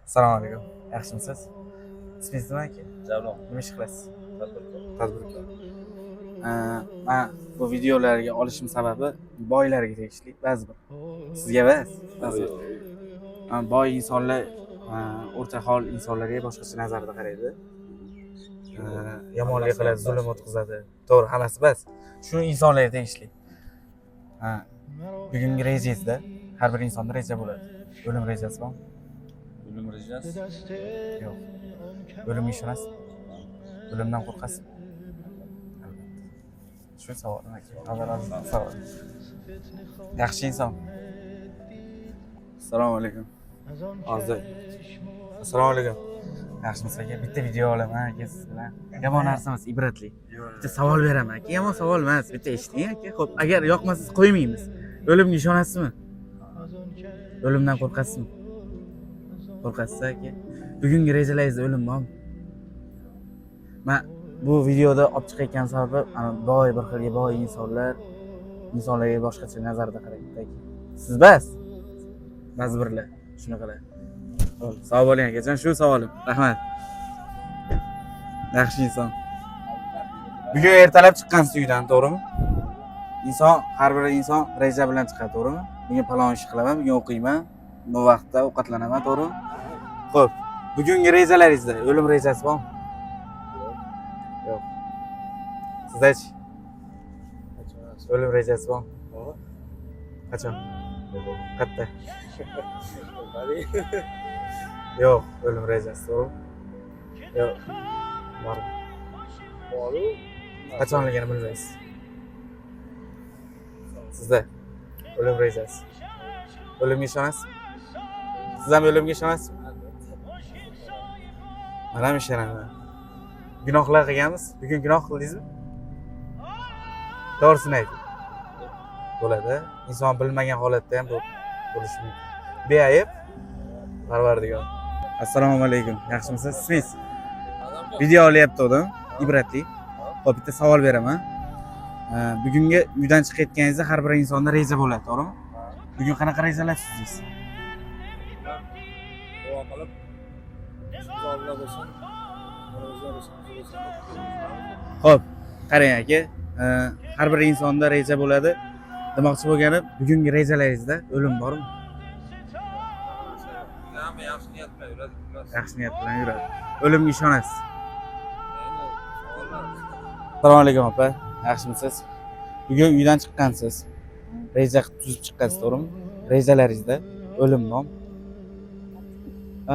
Assalomu alaykum. Yaxshimisiz? Ismingiz nima aka? Javlon. Nima ish qilasiz? Tadbirkor. Men bu videolarga olishim sababi boylarga tegishli, ba'zi bir. Sizga emas, ba'zi bir. Boy insonlar o'rta hol insonlarga boshqacha nazarda qaraydi. Yomonlik qiladi, zulm o'tkazadi. To'g'ri, hammasi bas. Shu insonlarga tegishli. Bugungi rejangizda har bir insonda reja bo'ladi. O'lim rejasi bormi? O'lim rejasi? Yo'q. O'limga ishonasizmi? O'limdan qo'rqasizmi? Shu savolim aka. Savol. Yaxshi inson. Assalomu alaykum. Hozir. Assalomu alaykum. Yaxshimisiz aka? Bitta video olaman aka siz bilan. Yomon narsa emas, ibratli. Bitta savol beraman aka. Yomon savol emas, bitta eshiting aka. Xo'p, agar yoqmasa qo'ymaymiz. O'limga ishonasizmi? O'limdan qo'rqasizmi? Qo'rqasiz aka. Bugungi rejalaringizda o'lim bormi? Men bu videoda olib chiqayotgan sababim boy bir xilga boy insonlarga boshqacha nazarda qaraydi. Siz bas. Ba'zi birlar shunaqalar. Sog' bo'ling akajon, shu savolim. Rahmat. Yaxshi inson. Bugun ertalab chiqqansiz uydan, to'g'rimi? Har bir inson reja bilan chiqadi, to'g'rimi? Bugun palon ish qilaman, bugun o'qiyman, bu vaqtda ovqatlanaman, to'g'rimi? Xo'p, bugungi rejalaringizda o'lim rejasi bormi? Yo'q. Sizdachi? O'lim rejasi bormi? Qachon? Qayerda? Yo'q, o'lim rejasi to'g'rimi? Yo'q. Bormi? Qachonligini bilmaysiz. Sizda o'lim rejasi. O'limga ishonasizmi? Siz ham o'limga ishonasizmi? Men ham ishonaman. Gunohlar qilganmiz. Bugun gunoh qildingizmi? To'g'risini ayting. Bo'ladi. Inson bilmagan holatda ham bo'lishi mumkin. Beayb Parvardigor. Assalomu alaykum. Yaxshimisiz? Ismingiz? Video olyapti-ku, ibratli. Xo'p, bitta savol beraman. Bugungi uydan chiqayotganingizda har bir insonda reja bo'ladi, to'g'rimi? Bugun qanaqa rejalar tuzdingiz? Duo qilib, savollar bo'lsin, ro'za bo'lsin. Xo'p, qarang aka. Har bir insonda reja bo'ladi. Demoqchi bo'lganim, bugungi rejalaringizda o'lim bormi? Yaxshi niyat bilan yuradi. Yaxshi niyat bilan yuradi. O'limga ishonasiz? Assalomu alaykum opa. Yaxshimisiz? Bugun uydan chiqqansiz. Reja tuzib chiqqansiz, to'g'rimi? Rejalaringizda o'lim bormi?